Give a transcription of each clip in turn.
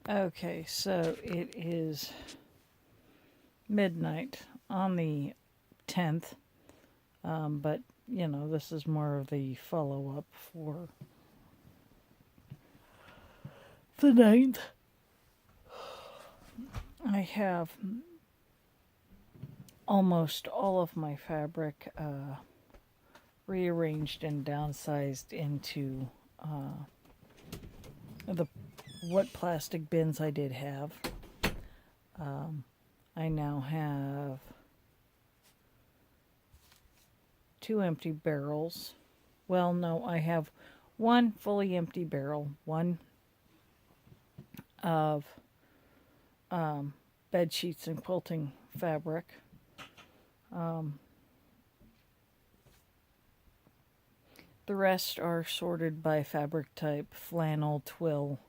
Okay, so it is midnight on the 10th, but you know, this is more of the follow up for the 9th. I have almost all of my fabric rearranged and downsized into the what plastic bins I did have. I now have 2 empty barrels. Well, no, I have 1 fully empty barrel, 1 of bed sheets and quilting fabric. The rest are sorted by fabric type: flannel, twill,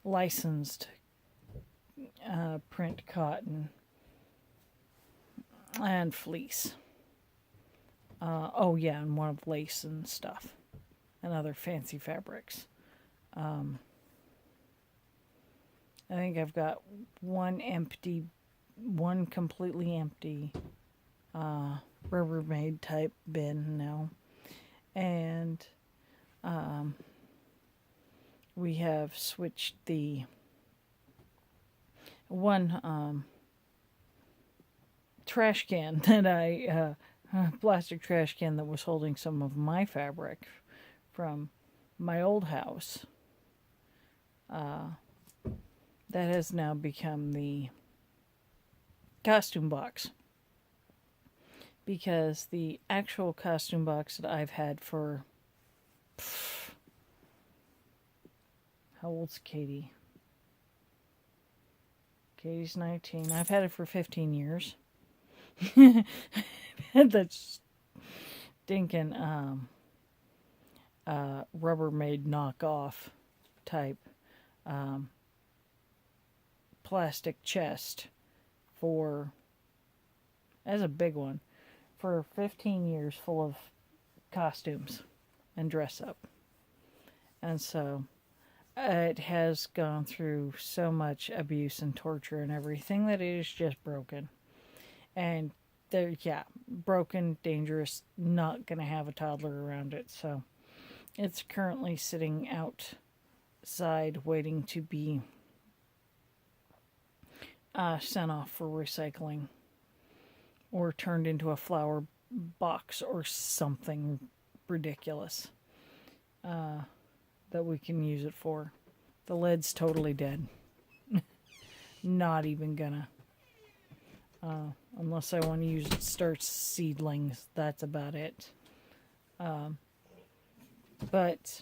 licensed print cotton, and fleece. Oh yeah, and one of lace and stuff, and other fancy fabrics. I think I've got one completely empty Rubbermaid type bin now, and we have switched the one trash can that plastic trash can that was holding some of my fabric from my old house. That has now become the costume box, because the actual costume box that I've had for how old's Katie? Katie's 19. I've had it for 15 years. That's stinking Rubbermaid knockoff type plastic chest for, as a big one, for 15 years, full of costumes and dress up. And so it has gone through so much abuse and torture and everything that it is just broken. And they're, broken, dangerous, not going to have a toddler around it. So it's currently sitting outside waiting to be sent off for recycling or turned into a flower box or something ridiculous that we can use it for. The lid's totally dead. Not even gonna. Unless I want to use it to start seedlings. That's about it. But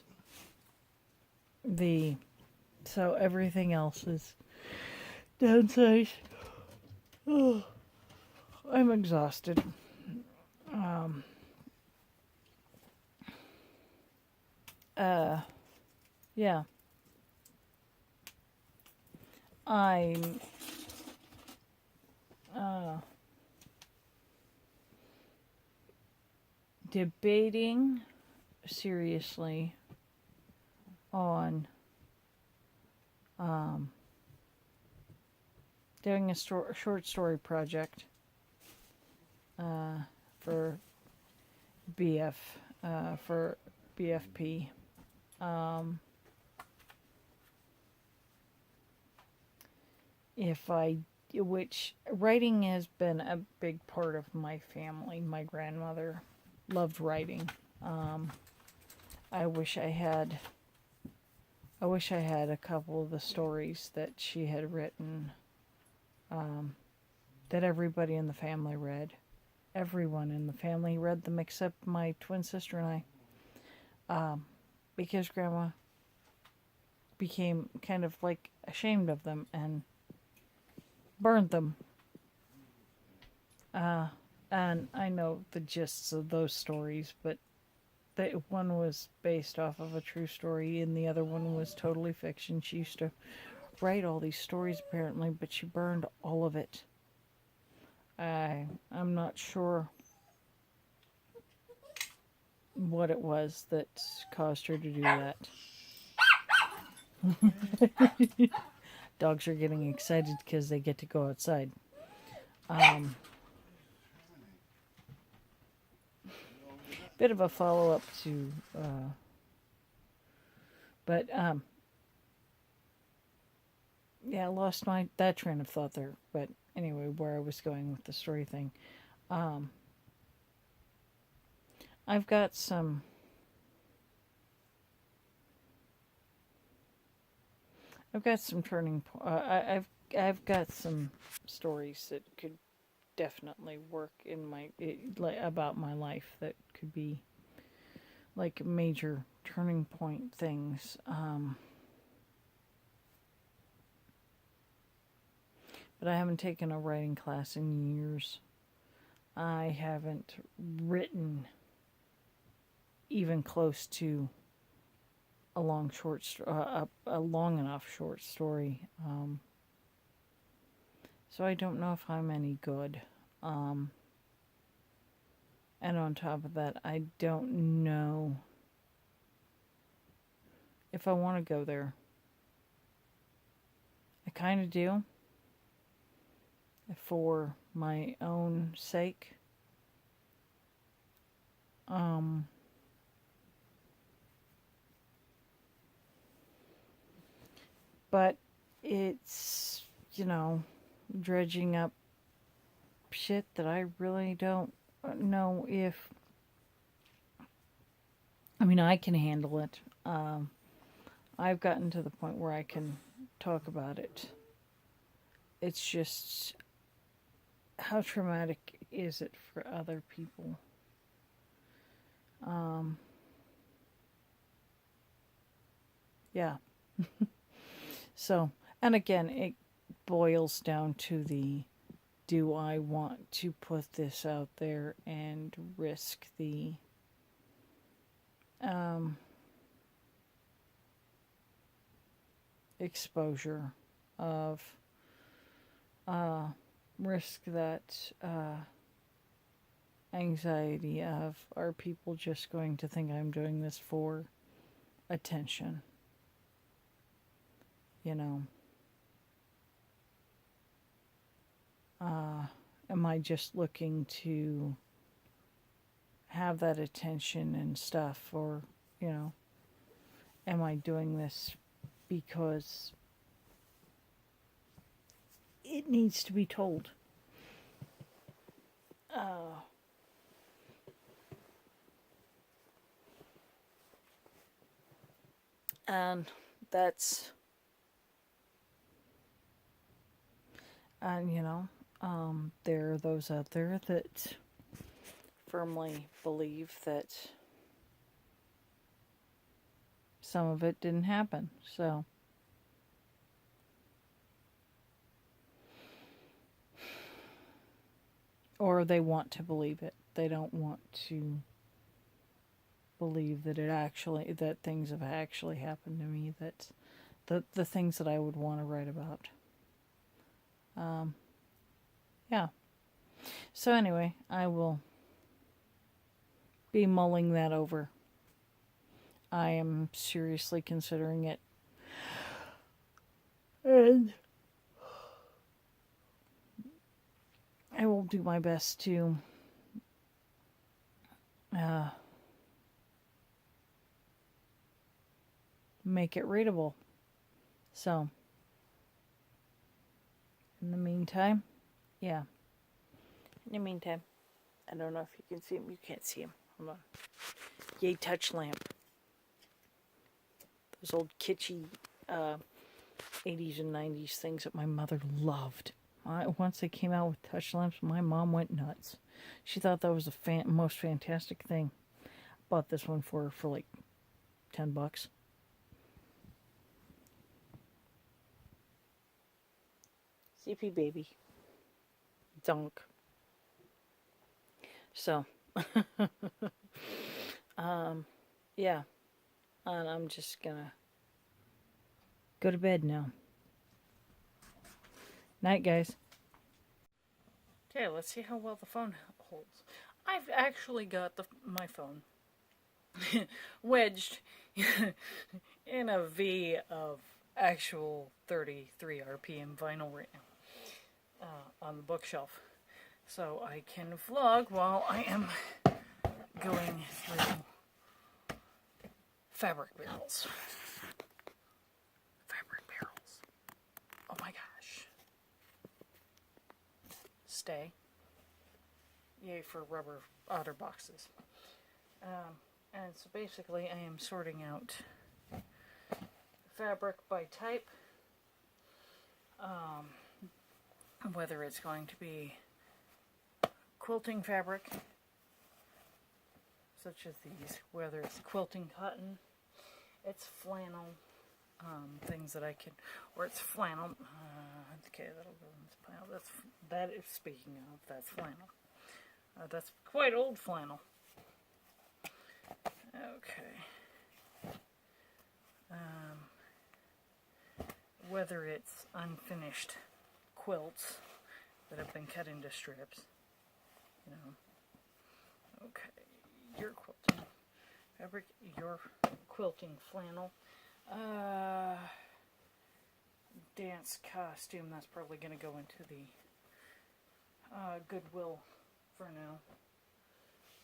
so everything else is downsized. Oh, I'm exhausted. Yeah. I'm debating seriously on doing a short story project for for BFP. Which writing has been a big part of my family. My grandmother loved writing. I wish I had a couple of the stories that she had written, that everybody in the family read. Everyone in the family read them except my twin sister and I, because Grandma became kind of like ashamed of them and burned them. And I know the gists of those stories, but one was based off of a true story and the other one was totally fiction. She used to write all these stories apparently, but she burned all of it. I'm not sure what it was that caused her to do that. Dogs are getting excited because they get to go outside. Bit of a follow-up to, but yeah, I lost that train of thought there. But anyway, where I was going with the story thing, I've got some. I've got some turning. I've got some stories that could definitely work in about my life that could be like major turning point things. But I haven't taken a writing class in years. I haven't written even close to a long enough short story. So I don't know if I'm any good. And on top of that, I don't know if I want to go there. I kind of do. For my own sake. But it's, dredging up shit that I really don't know if. I mean, I can handle it. I've gotten to the point where I can talk about it. It's just, how traumatic is it for other people? Yeah. So, and again, it boils down to do I want to put this out there and risk the exposure of risk that anxiety of, are people just going to think I'm doing this for attention? Am I just looking to have that attention and stuff, or, am I doing this because it needs to be told? And that's, and there are those out there that firmly believe that some of it didn't happen. So, or they want to believe it. They don't want to believe that that things have actually happened to me. That's the things that I would want to write about. Yeah. So anyway, I will be mulling that over. I am seriously considering it. And I will do my best to make it readable. So, in the meantime, I don't know if you can see him. You can't see him. Hold on. Yay, touch lamp. Those old kitschy 80s and 90s things that my mother loved. Once they came out with touch lamps, my mom went nuts. She thought that was the most fantastic thing. Bought this one for like $10. CP baby. Dunk. So, yeah. And I'm just gonna go to bed now. Night, guys. Okay, let's see how well the phone holds. I've actually got my phone wedged in a V of actual 33 RPM vinyl right now on the bookshelf. So I can vlog while I am going through fabric barrels. Fabric barrels. Oh my gosh. Stay. Yay for rubber otter boxes. And so basically I am sorting out fabric by type, whether it's going to be quilting fabric, such as these, whether it's quilting cotton, it's flannel, things that I can, or it's flannel, okay, that'll go in this pile, that is, speaking of, that's flannel, that's quite old flannel, okay, whether it's unfinished quilts that have been cut into strips, you know, okay, your quilting fabric, your quilting flannel, dance costume, that's probably going to go into the Goodwill for now.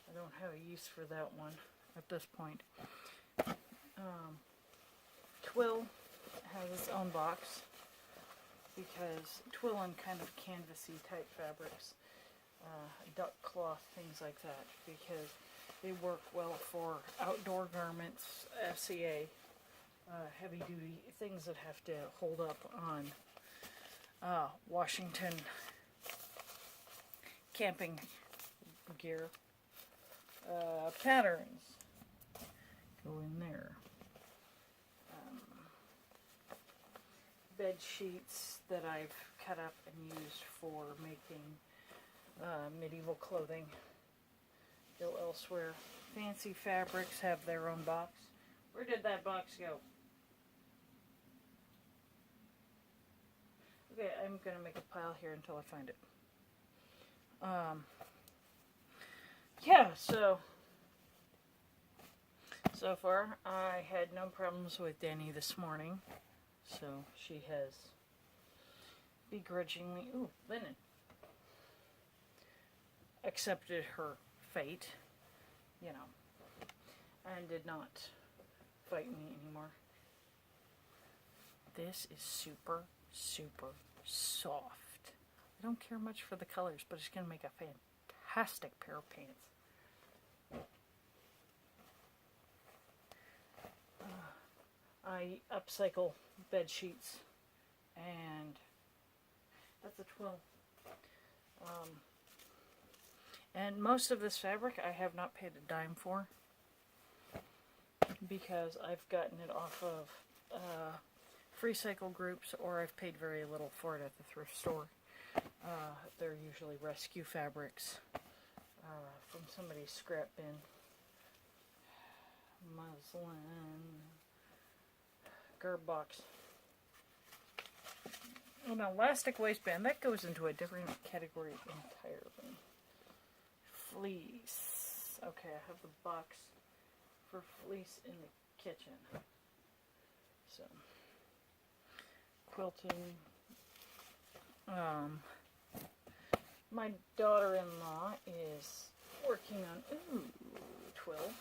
I don't have a use for that one at this point. Twill has its own box because twill and kind of canvasy type fabrics, duck cloth, things like that, because they work well for outdoor garments, FCA, heavy duty, things that have to hold up on Washington camping gear. Patterns go in there. Bed sheets that I've cut up and used for making medieval clothing go elsewhere. Fancy fabrics have their own box. Where did that box go? Okay, I'm going to make a pile here until I find it. Yeah, so far I had no problems with Danny this morning. So she has begrudgingly, linen, accepted her fate, you know, and did not fight me anymore. This is super, super soft. I don't care much for the colors, but it's going to make a fantastic pair of pants. I upcycle bed sheets, and that's a twill. And most of this fabric I have not paid a dime for, because I've gotten it off of free cycle groups, or I've paid very little for it at the thrift store. They're usually rescue fabrics from somebody's scrap bin. Muslin, garb box. An elastic waistband, that goes into a different category entirely. Fleece. Okay, I have the box for fleece in the kitchen. So, quilting. My daughter-in-law is working on, twill,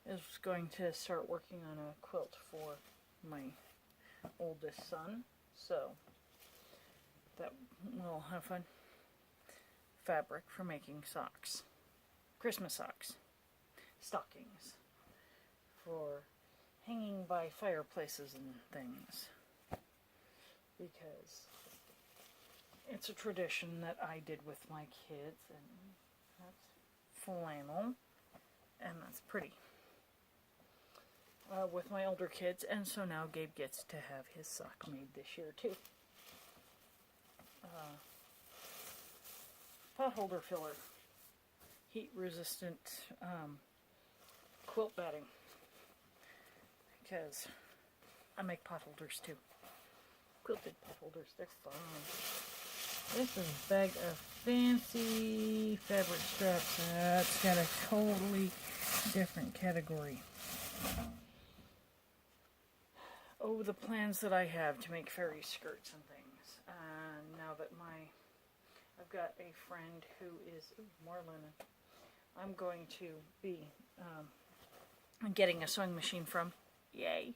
is going to start working on a quilt for my oldest son, so that will have fun. Fabric for making socks, Christmas socks, stockings for hanging by fireplaces and things, because it's a tradition that I did with my kids, and that's flannel, and that's pretty. With my older kids, and so now Gabe gets to have his sock made this year too. Potholder filler, heat resistant quilt batting, because I make potholders too. Quilted potholders, they're fun. This is a bag of fancy fabric straps. That's got a totally different category. Oh, the plans that I have to make fairy skirts and things. Now that I've got a friend who is, more linen, I'm going to be getting a sewing machine from. Yay.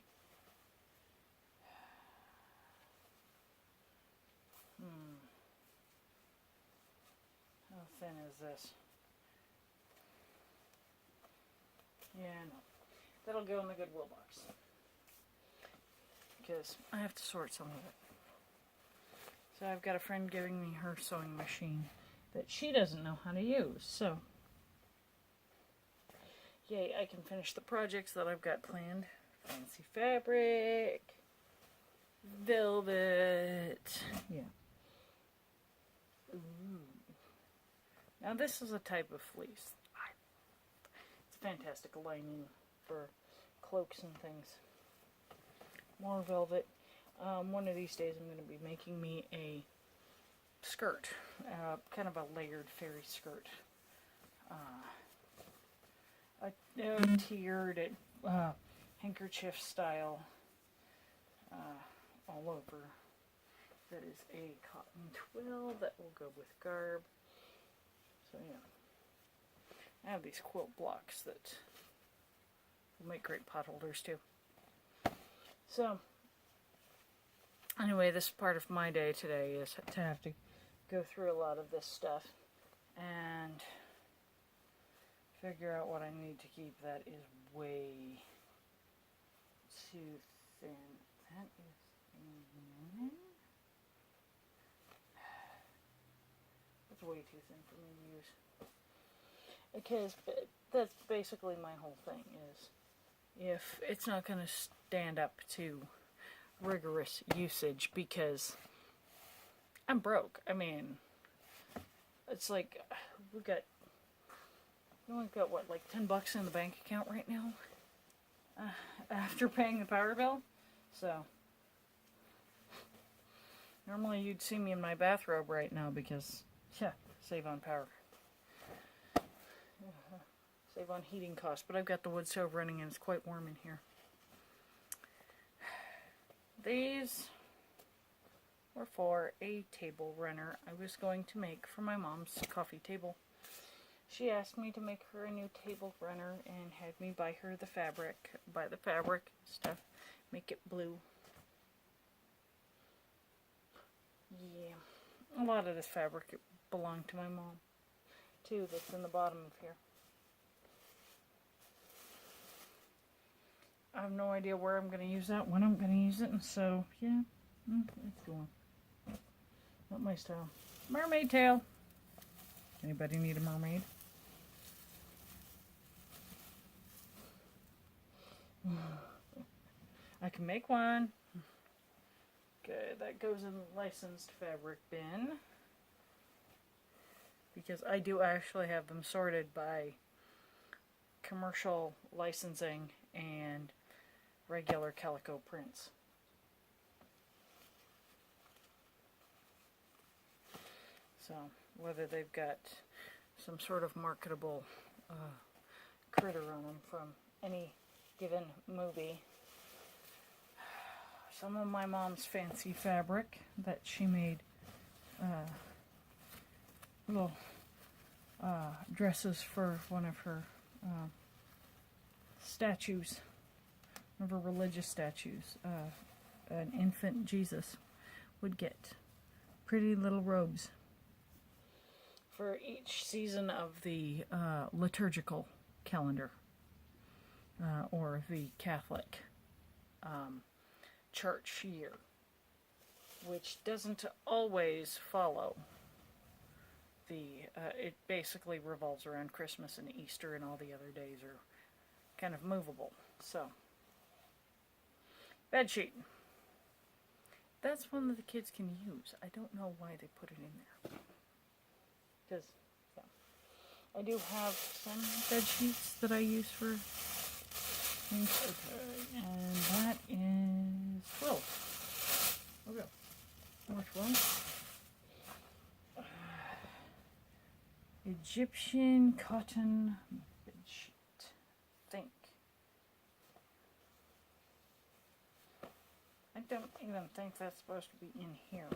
How thin is this? Yeah, no. That'll go in the Goodwill box. Because I have to sort some of it. So I've got a friend giving me her sewing machine that she doesn't know how to use. So, yay, I can finish the projects that I've got planned. Fancy fabric, velvet, yeah. Ooh. Now this is a type of fleece. It's fantastic lining for cloaks and things. More velvet. One of these days I'm going to be making me a skirt, kind of a layered fairy skirt. A tiered handkerchief style all over. That is a cotton twill that will go with garb. So yeah, I have these quilt blocks that will make great pot holders too. So anyway, this part of my day today is to have to go through a lot of this stuff and figure out what I need to keep that is way too thin. That is thin. That's way too thin for me to use. Because that's basically my whole thing is if it's not going to stand up to rigorous usage because I'm broke. I mean, it's like we only got what, like $10 in the bank account right now after paying the power bill. So normally you'd see me in my bathrobe right now because yeah, save on power, save on heating costs. But I've got the wood stove running and it's quite warm in here. These were for a table runner I was going to make for my mom's coffee table. She asked me to make her a new table runner and had me buy her the fabric, stuff, make it blue. Yeah, a lot of this fabric belonged to my mom, too, that's in the bottom of here. I have no idea where I'm going to use that, when I'm going to use it, and so, yeah, it's going. Not my style. Mermaid tail. Anybody need a mermaid? I can make one. Okay, that goes in the licensed fabric bin. Because I do actually have them sorted by commercial licensing and regular calico prints. So, whether they've got some sort of marketable critter on them from any given movie. Some of my mom's fancy fabric that she made little dresses for one of her statues, one of her religious statues. An infant Jesus would get pretty little robes for each season of the liturgical calendar or the Catholic church year, which doesn't always follow the, it basically revolves around Christmas and Easter, and all the other days are kind of movable. So, bedsheet. That's one that the kids can use. I don't know why they put it in there. Because, yeah. I do have some bed sheets that I use for things. Okay, and that is 12. Okay, more 12. Egyptian cotton bed sheet. Think. don't even think that's supposed to be in here.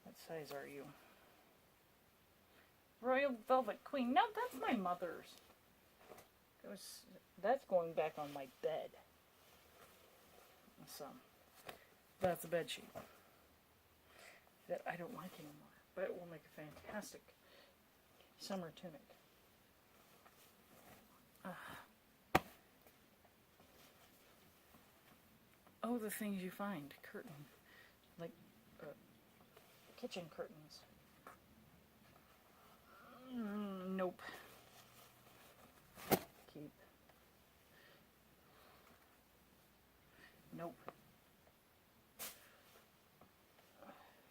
What size are you? Royal Velvet Queen. No, that's my mother's. That's going back on my bed. So, that's a bed sheet that I don't like anymore, but it will make a fantastic summer tunic. Oh, the things you find. Curtain. Like kitchen curtains. Nope. Keep. Nope.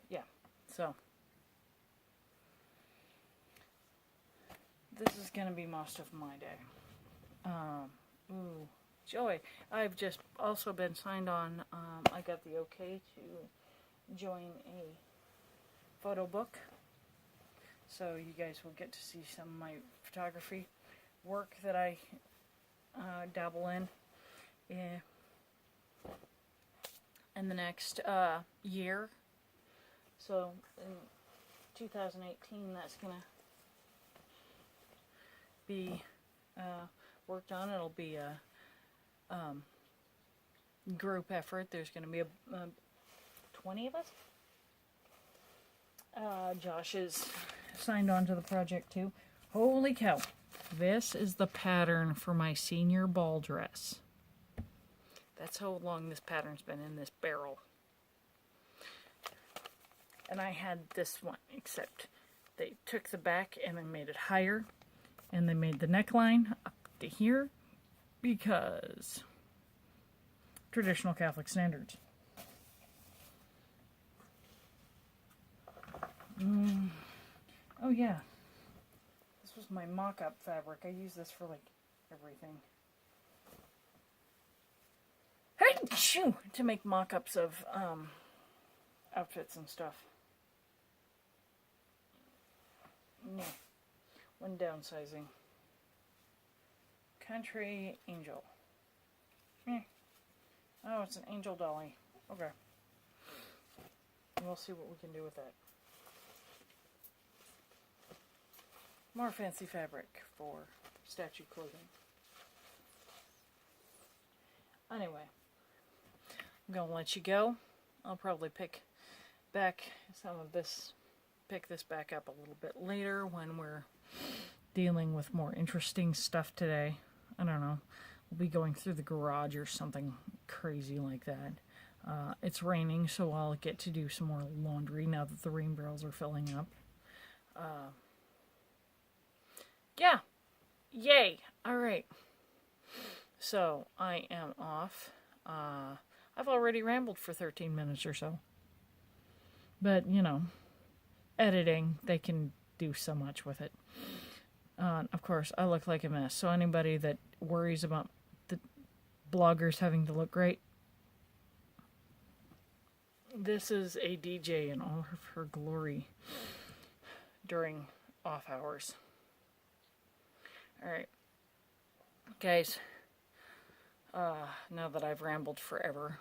Yeah, so this is going to be most of my day. Ooh, joy. I've just also been signed on. I got the okay to join a photo book. So you guys will get to see some of my photography work that I dabble in in the next year. So in 2018, that's going to be worked on. It'll be a group effort. There's going to be 20 of us. Josh is signed on to the project too. Holy cow. This is the pattern for my senior ball dress. That's how long this pattern's been in this barrel. And I had this one, except they took the back and they made it higher. And they made the neckline up to here because traditional Catholic standards. Oh yeah, this was my mock-up fabric. I use this for like everything. Hey, shoo! To make mock-ups of outfits and stuff. Yeah. When downsizing. Country Angel. Oh, it's an angel dolly. Okay. We'll see what we can do with that. More fancy fabric for statue clothing. Anyway, I'm going to let you go. I'll probably pick this back up a little bit later when we're dealing with more interesting stuff today. I don't know. We'll be going through the garage or something crazy like that. It's raining, so I'll get to do some more laundry now that the rain barrels are filling up. Yeah. Yay. All right. So I am off. I've already rambled for 13 minutes or so. But, you know, editing, they can do so much with it. Of course, I look like a mess. So anybody that worries about the bloggers having to look great, this is a DJ in all of her glory during off hours. Alright, guys, now that I've rambled forever,